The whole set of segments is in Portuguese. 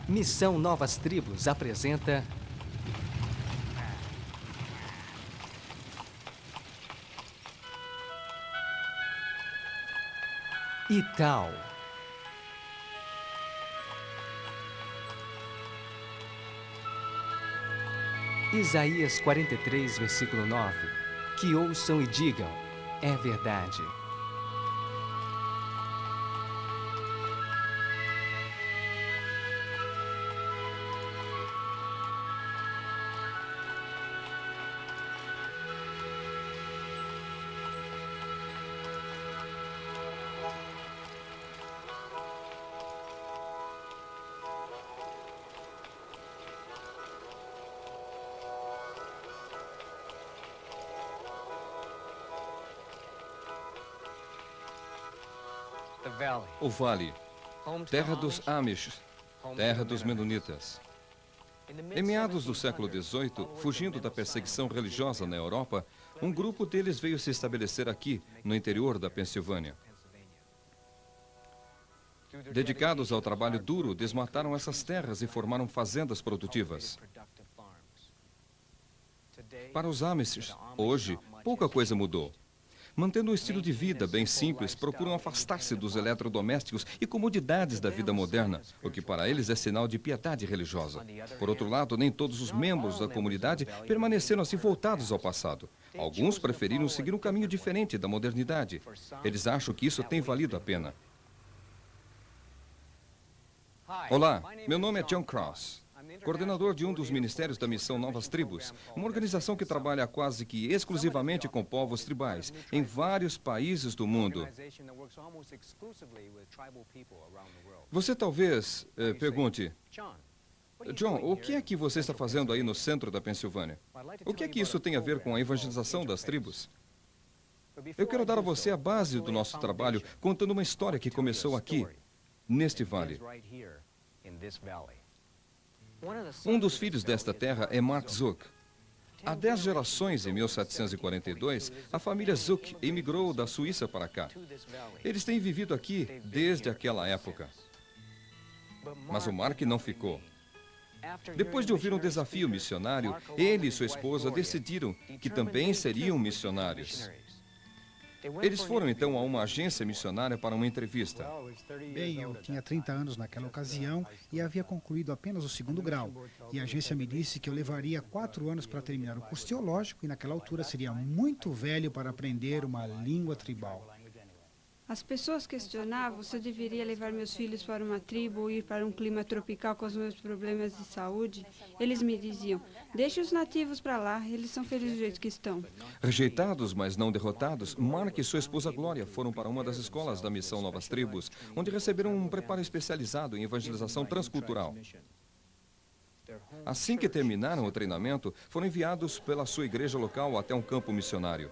Missão Novas Tribos apresenta... Ital. Isaías 43, versículo 9. Que ouçam e digam, é verdade. O Vale, terra dos Amish, terra dos Menonitas. Em meados do século XVIII, fugindo da perseguição religiosa na Europa, um grupo deles veio se estabelecer aqui, no interior da Pensilvânia. Dedicados ao trabalho duro, desmataram essas terras e formaram fazendas produtivas. Para os Amish, hoje, pouca coisa mudou. Mantendo um estilo de vida bem simples, procuram afastar-se dos eletrodomésticos e comodidades da vida moderna, o que para eles é sinal de piedade religiosa. Por outro lado, nem todos os membros da comunidade permaneceram assim voltados ao passado. Alguns preferiram seguir um caminho diferente da modernidade. Eles acham que isso tem valido a pena. Olá, meu nome é John Cross, coordenador de um dos ministérios da Missão Novas Tribos, uma organização que trabalha quase que exclusivamente com povos tribais, em vários países do mundo. Você talvez pergunte, John, o que é que você está fazendo aí no centro da Pensilvânia? O que é que isso tem a ver com a evangelização das tribos? Eu quero dar a você a base do nosso trabalho, contando uma história que começou aqui, neste vale. Um dos filhos desta terra é Mark Zook. Há 10 gerações, em 1742, a família Zook emigrou da Suíça para cá. Eles têm vivido aqui desde aquela época. Mas o Mark não ficou. Depois de ouvir um desafio missionário, ele e sua esposa decidiram que também seriam missionários. Eles foram então a uma agência missionária para uma entrevista. Bem, eu tinha 30 anos naquela ocasião e havia concluído apenas o 2º grau. E a agência me disse que eu levaria 4 anos para terminar o curso teológico e naquela altura seria muito velho para aprender uma língua tribal. As pessoas questionavam se eu deveria levar meus filhos para uma tribo ou ir para um clima tropical com os meus problemas de saúde. Eles me diziam, deixe os nativos para lá, eles são felizes do jeito que estão. Rejeitados, mas não derrotados, Mark e sua esposa Glória foram para uma das escolas da Missão Novas Tribos, onde receberam um preparo especializado em evangelização transcultural. Assim que terminaram o treinamento, foram enviados pela sua igreja local até um campo missionário.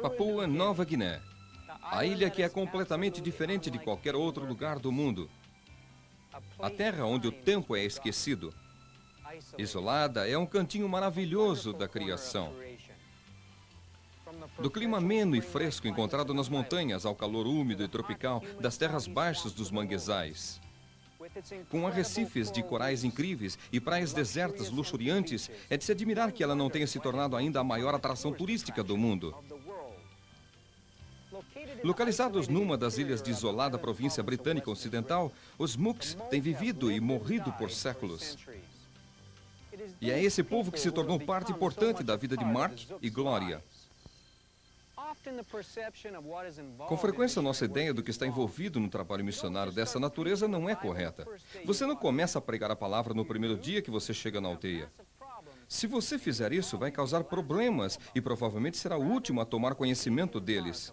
Papua Nova Guiné, a ilha que é completamente diferente de qualquer outro lugar do mundo. A terra onde o tempo é esquecido. Isolada, é um cantinho maravilhoso da criação. Do clima ameno e fresco encontrado nas montanhas ao calor úmido e tropical das terras baixas dos manguezais. Com arrecifes de corais incríveis e praias desertas luxuriantes, é de se admirar que ela não tenha se tornado ainda a maior atração turística do mundo. Localizados numa das ilhas de isolada província britânica ocidental, os Mooks têm vivido e morrido por séculos. E é esse povo que se tornou parte importante da vida de Mark e Glória. Com frequência, nossa ideia do que está envolvido no trabalho missionário dessa natureza não é correta. Você não começa a pregar a palavra no primeiro dia que você chega na aldeia. Se você fizer isso, vai causar problemas e provavelmente será o último a tomar conhecimento deles.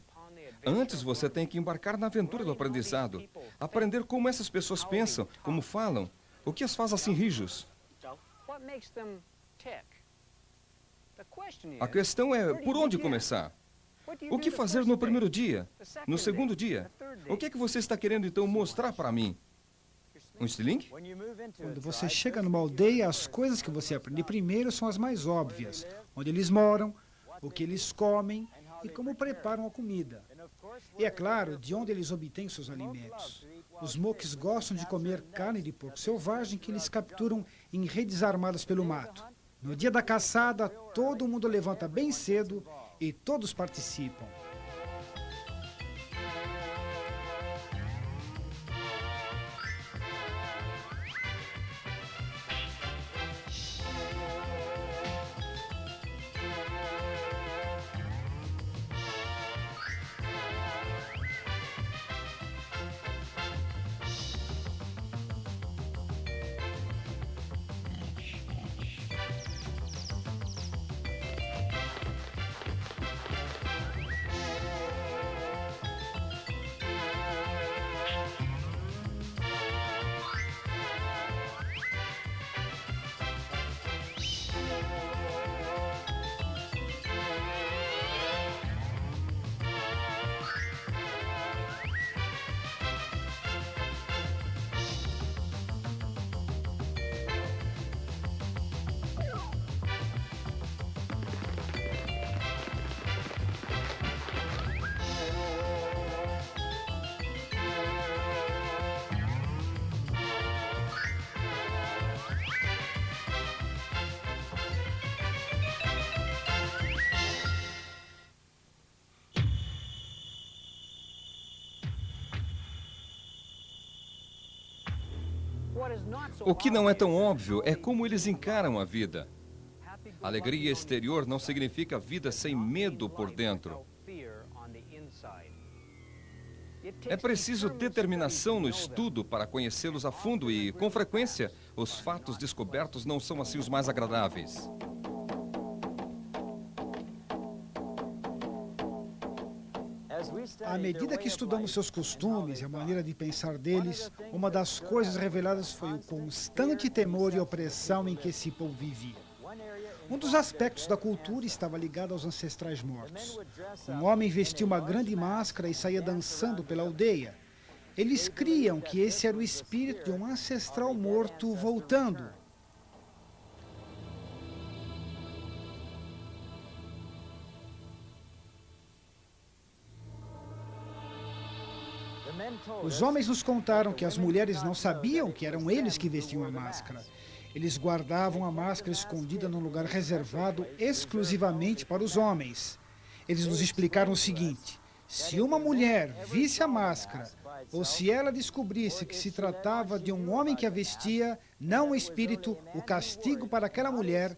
Antes, você tem que embarcar na aventura do aprendizado. Aprender como essas pessoas pensam, como falam, o que as faz assim rijos. A questão é, por onde começar? O que fazer no primeiro dia? No segundo dia? O que é que você está querendo, então, mostrar para mim? Um estilingue? Quando você chega numa aldeia, as coisas que você aprende primeiro são as mais óbvias. Onde eles moram, o que eles comem e como preparam a comida. E, é claro, de onde eles obtêm seus alimentos. Os Moques gostam de comer carne de porco selvagem que eles capturam em redes armadas pelo mato. No dia da caçada, todo mundo levanta bem cedo e todos participam. O que não é tão óbvio é como eles encaram a vida. Alegria exterior não significa vida sem medo por dentro. É preciso determinação no estudo para conhecê-los a fundo e, com frequência, os fatos descobertos não são assim os mais agradáveis. À medida que estudamos seus costumes e a maneira de pensar deles, uma das coisas reveladas foi o constante temor e opressão em que esse povo vivia. Um dos aspectos da cultura estava ligado aos ancestrais mortos. Um homem vestia uma grande máscara e saía dançando pela aldeia. Eles criam que esse era o espírito de um ancestral morto voltando. Os homens nos contaram que as mulheres não sabiam que eram eles que vestiam a máscara. Eles guardavam a máscara escondida num lugar reservado exclusivamente para os homens. Eles nos explicaram o seguinte: se uma mulher visse a máscara, ou se ela descobrisse que se tratava de um homem que a vestia, não o espírito, o castigo para aquela mulher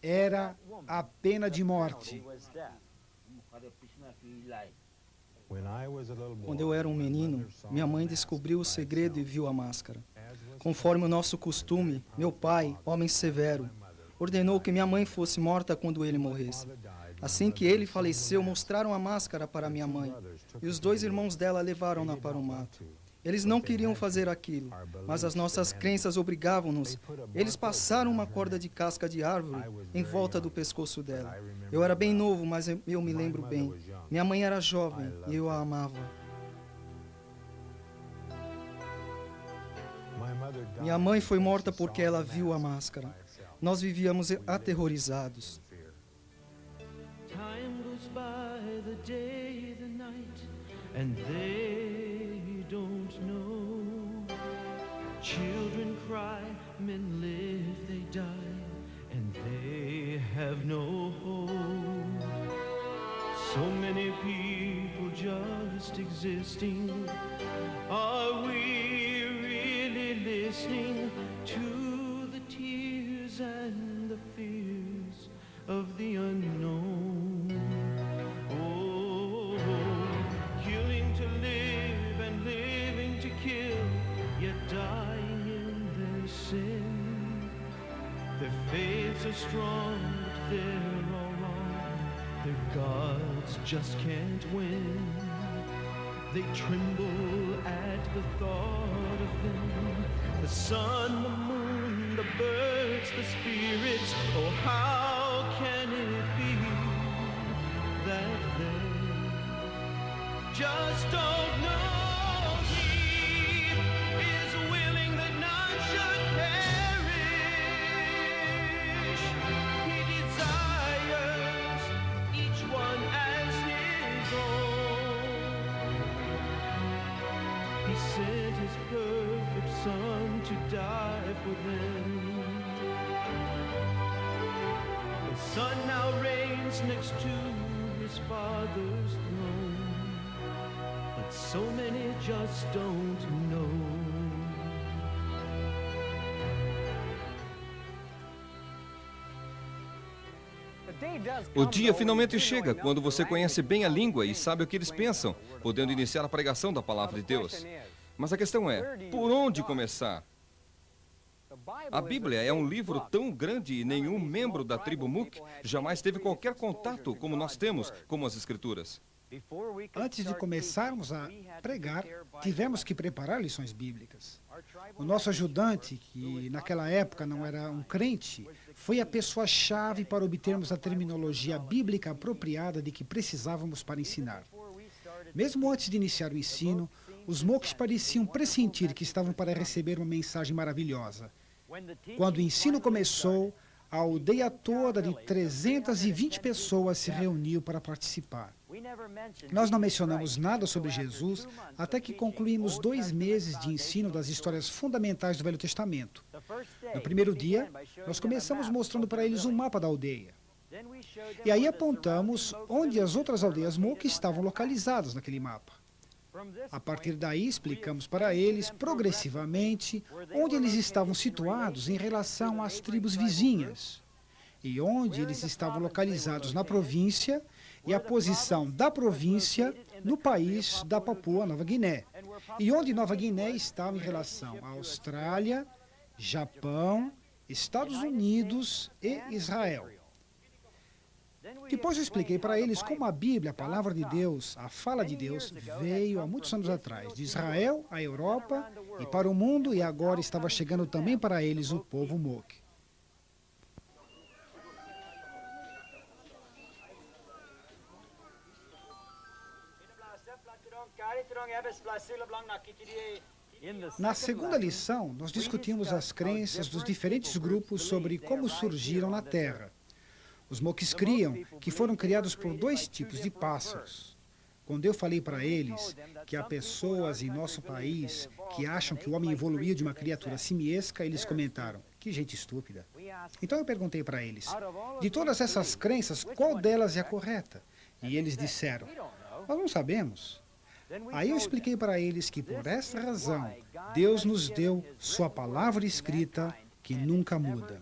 era a pena de morte. Quando eu era um menino, minha mãe descobriu o segredo e viu a máscara. Conforme o nosso costume, meu pai, homem severo, ordenou que minha mãe fosse morta quando ele morresse. Assim que ele faleceu, mostraram a máscara para minha mãe, e os 2 irmãos dela levaram-na para o mato. Eles não queriam fazer aquilo, mas as nossas crenças obrigavam-nos. Eles passaram uma corda de casca de árvore em volta do pescoço dela. Eu era bem novo, mas eu me lembro bem. Minha mãe era jovem e eu a amava. Minha mãe foi morta porque ela viu a máscara. Nós vivíamos aterrorizados. Time goes by, the day, the night, and they don't know. Children cry, men live, they die, and they have no hope. So many people just existing. Are we really listening to the tears and the fears of the unknown? Oh, killing to live and living to kill, yet dying in their sin. Their faiths are strong, but they're all wrong, Their gods just can't win. They tremble at the thought of them. The sun, the moon, the birds, the spirits. Oh, how can it be that they just don't know? He is willing that none should perish. He desires each one as his own. He sent his perfect Son to die for them. The Son now reigns next to his Father's throne, but so many just don't know. O dia finalmente chega quando você conhece bem a língua e sabe o que eles pensam, podendo iniciar a pregação da palavra de Deus. Mas a questão é, por onde começar? A Bíblia é um livro tão grande e nenhum membro da tribo Mook jamais teve qualquer contato como nós temos com as Escrituras. Antes de começarmos a pregar, tivemos que preparar lições bíblicas. O nosso ajudante, que naquela época não era um crente, foi a pessoa-chave para obtermos a terminologia bíblica apropriada de que precisávamos para ensinar. Mesmo antes de iniciar o ensino, os Mooks pareciam pressentir que estavam para receber uma mensagem maravilhosa. Quando o ensino começou, a aldeia toda de 320 pessoas se reuniu para participar. Nós não mencionamos nada sobre Jesus até que concluímos 2 meses de ensino das histórias fundamentais do Velho Testamento. No primeiro dia, nós começamos mostrando para eles um mapa da aldeia. E aí apontamos onde as outras aldeias Mook estavam localizadas naquele mapa. A partir daí, explicamos para eles, progressivamente, onde eles estavam situados em relação às tribos vizinhas, e onde eles estavam localizados na província, e a posição da província no país da Papua Nova Guiné, e onde Nova Guiné estava em relação à Austrália, Japão, Estados Unidos e Israel. Depois eu expliquei para eles como a Bíblia, a palavra de Deus, a fala de Deus, veio há muitos anos atrás, de Israel à Europa e para o mundo, e agora estava chegando também para eles, o povo Mook. Na segunda lição, nós discutimos as crenças dos diferentes grupos sobre como surgiram na Terra. Os Mooks criam que foram criados por 2 tipos de pássaros. Quando eu falei para eles que há pessoas em nosso país que acham que o homem evoluiu de uma criatura simiesca, eles comentaram, que gente estúpida. Então eu perguntei para eles, de todas essas crenças, qual delas é a correta? E eles disseram, nós não sabemos. Aí eu expliquei para eles que por essa razão, Deus nos deu sua palavra escrita que nunca muda.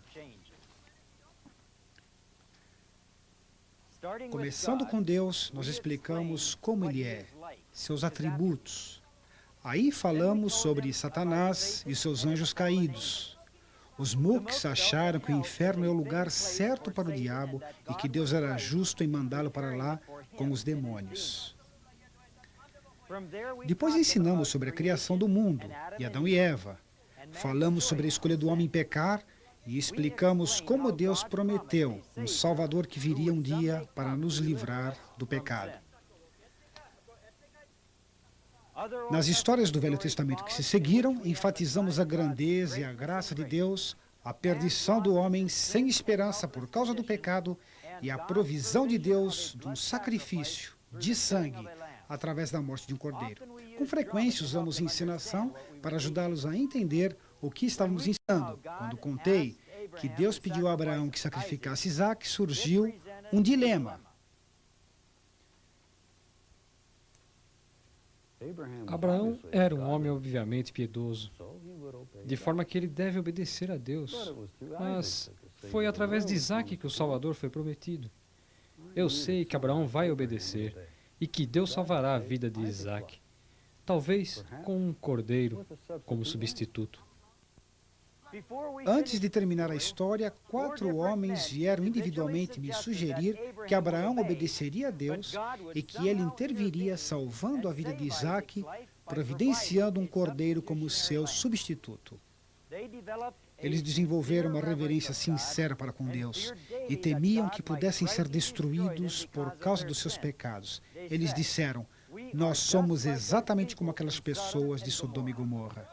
Começando com Deus, nós explicamos como Ele é, seus atributos. Aí falamos sobre Satanás e seus anjos caídos. Os Mooks acharam que o inferno é o lugar certo para o diabo e que Deus era justo em mandá-lo para lá com os demônios. Depois ensinamos sobre a criação do mundo e Adão e Eva. Falamos sobre a escolha do homem pecar e explicamos como Deus prometeu um Salvador que viria um dia para nos livrar do pecado. Nas histórias do Velho Testamento que se seguiram, enfatizamos a grandeza e a graça de Deus, a perdição do homem sem esperança por causa do pecado e a provisão de Deus de um sacrifício de sangue através da morte de um cordeiro. Com frequência usamos encenação para ajudá-los a entender o que estávamos ensinando. Quando contei que Deus pediu a Abraão que sacrificasse Isaac, surgiu um dilema. Abraão era um homem obviamente piedoso, de forma que ele deve obedecer a Deus. Mas foi através de Isaac que o Salvador foi prometido. Eu sei que Abraão vai obedecer e que Deus salvará a vida de Isaac, talvez com um cordeiro como substituto. Antes de terminar a história, 4 homens vieram individualmente me sugerir que Abraão obedeceria a Deus e que ele interviria salvando a vida de Isaac, providenciando um cordeiro como seu substituto. Eles desenvolveram uma reverência sincera para com Deus e temiam que pudessem ser destruídos por causa dos seus pecados. Eles disseram: nós somos exatamente como aquelas pessoas de Sodoma e Gomorra.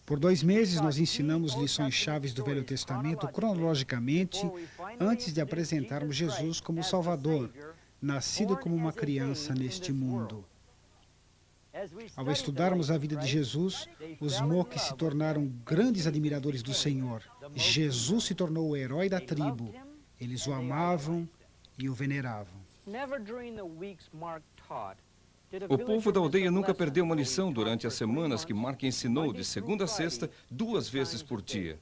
Por 2 meses, nós ensinamos lições chaves do Velho Testamento cronologicamente, antes de apresentarmos Jesus como Salvador, nascido como uma criança neste mundo. Ao estudarmos a vida de Jesus, os Moques se tornaram grandes admiradores do Senhor. Jesus se tornou o herói da tribo. Eles o amavam e o veneravam. O povo da aldeia nunca perdeu uma lição durante as semanas que Mark ensinou de segunda a sexta, 2 vezes por dia.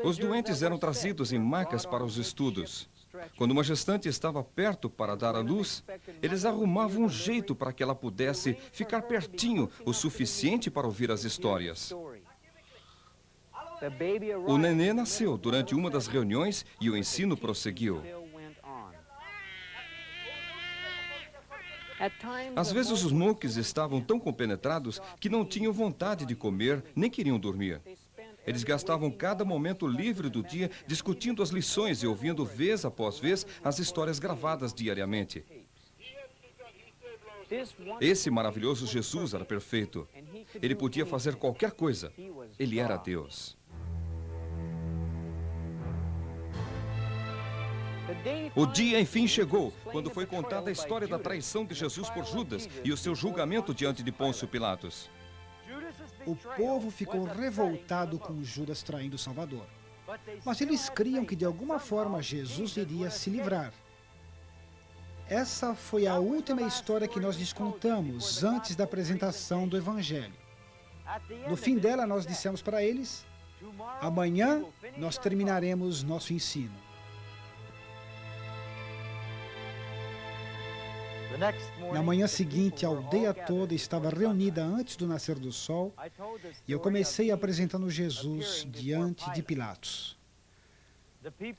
Os doentes eram trazidos em macas para os estudos. Quando uma gestante estava perto para dar à luz, eles arrumavam um jeito para que ela pudesse ficar pertinho o suficiente para ouvir as histórias. O nenê nasceu durante uma das reuniões e o ensino prosseguiu. Às vezes os Moques estavam tão compenetrados que não tinham vontade de comer nem queriam dormir. Eles gastavam cada momento livre do dia discutindo as lições e ouvindo vez após vez as histórias gravadas diariamente. Esse maravilhoso Jesus era perfeito. Ele podia fazer qualquer coisa. Ele era Deus. O dia, enfim, chegou, quando foi contada a história da traição de Jesus por Judas e o seu julgamento diante de Pôncio Pilatos. O povo ficou revoltado com Judas traindo o Salvador. Mas eles criam que de alguma forma Jesus iria se livrar. Essa foi a última história que nós lhes contamos antes da apresentação do Evangelho. No fim dela, nós dissemos para eles: amanhã nós terminaremos nosso ensino. Na manhã seguinte, a aldeia toda estava reunida antes do nascer do sol e eu comecei apresentando Jesus diante de Pilatos.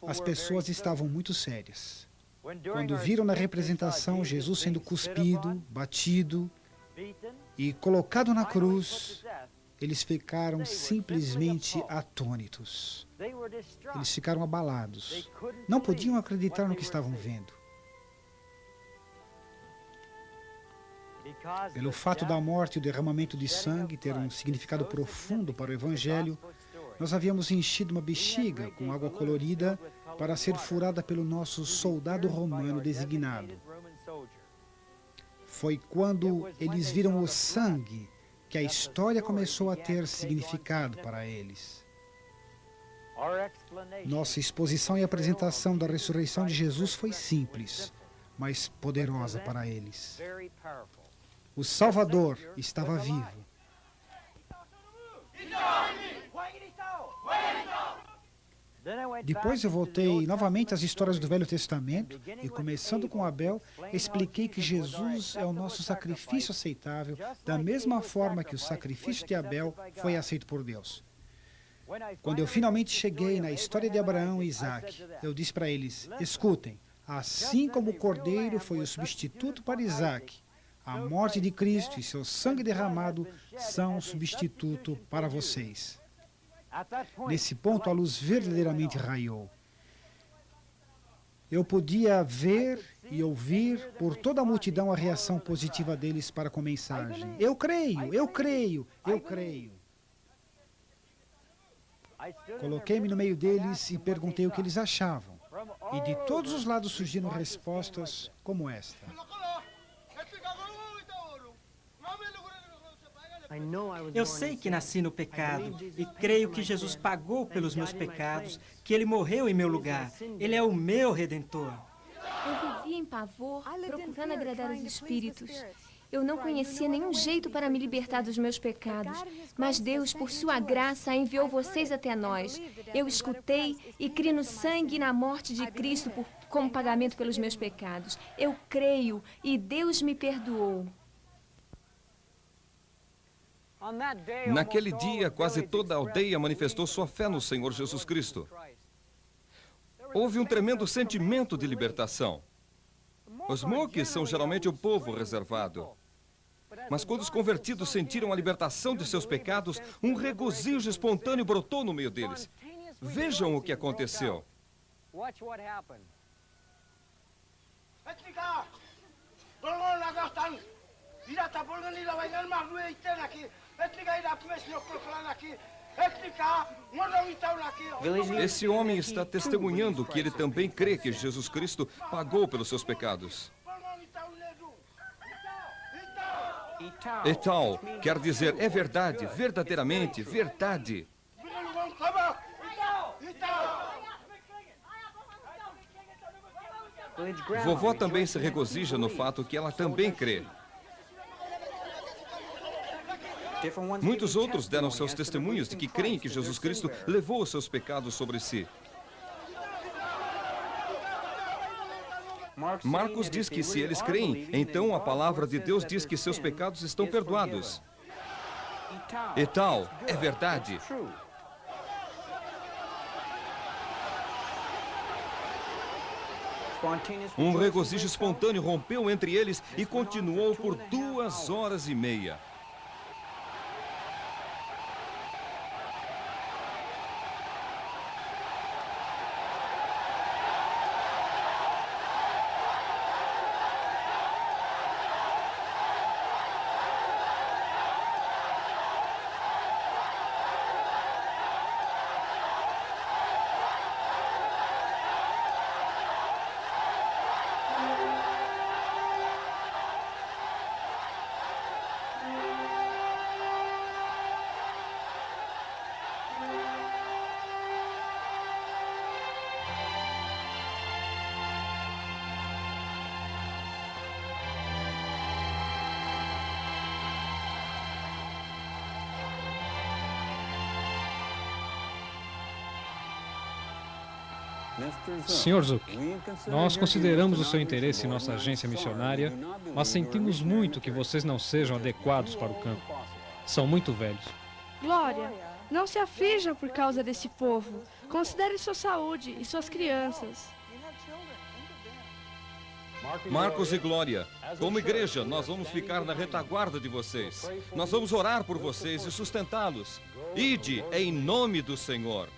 As pessoas estavam muito sérias. Quando viram na representação Jesus sendo cuspido, batido e colocado na cruz, eles ficaram simplesmente atônitos. Eles ficaram abalados. Não podiam acreditar no que estavam vendo. Pelo fato da morte e o derramamento de sangue ter um significado profundo para o Evangelho, nós havíamos enchido uma bexiga com água colorida para ser furada pelo nosso soldado romano designado. Foi quando eles viram o sangue que a história começou a ter significado para eles. Nossa exposição e apresentação da ressurreição de Jesus foi simples, mas poderosa para eles. O Salvador estava vivo. Depois eu voltei novamente às histórias do Velho Testamento e, começando com Abel, expliquei que Jesus é o nosso sacrifício aceitável, da mesma forma que o sacrifício de Abel foi aceito por Deus. Quando eu finalmente cheguei na história de Abraão e Isaac, eu disse para eles: escutem, assim como o cordeiro foi o substituto para Isaac, a morte de Cristo e seu sangue derramado são um substituto para vocês. Nesse ponto, a luz verdadeiramente raiou. Eu podia ver e ouvir por toda a multidão a reação positiva deles para com a mensagem. Eu creio, eu creio, eu creio. Coloquei-me no meio deles e perguntei o que eles achavam. E de todos os lados surgiram respostas como esta. Eu sei que nasci no pecado e creio que Jesus pagou pelos meus pecados, que Ele morreu em meu lugar. Ele é o meu Redentor. Eu vivia em pavor, procurando agradar os espíritos. Eu não conhecia nenhum jeito para me libertar dos meus pecados, mas Deus, por sua graça, enviou vocês até nós. Eu escutei e criei no sangue e na morte de Cristo como pagamento pelos meus pecados. Eu creio e Deus me perdoou. Naquele dia, quase toda a aldeia manifestou sua fé no Senhor Jesus Cristo. Houve um tremendo sentimento de libertação. Os Moques são geralmente o povo reservado. Mas quando os convertidos sentiram a libertação de seus pecados, um regozijo espontâneo brotou no meio deles. Vejam o que aconteceu. Esse homem está testemunhando que ele também crê que Jesus Cristo pagou pelos seus pecados. Etal quer dizer é verdade, verdadeiramente, verdade. Vovó também se regozija no fato que ela também crê. Muitos outros deram seus testemunhos de que creem que Jesus Cristo levou os seus pecados sobre si. Marcos diz que se eles creem, então a palavra de Deus diz que seus pecados estão perdoados. E tal, é verdade. Um regozijo espontâneo rompeu entre eles e continuou por 2 horas e meia. Sr. Zook, nós consideramos o seu interesse em nossa agência missionária, mas sentimos muito que vocês não sejam adequados para o campo. São muito velhos. Glória, não se aflija por causa desse povo. Considere sua saúde e suas crianças. Marcos e Glória, como igreja, nós vamos ficar na retaguarda de vocês. Nós vamos orar por vocês e sustentá-los. Ide em nome do Senhor.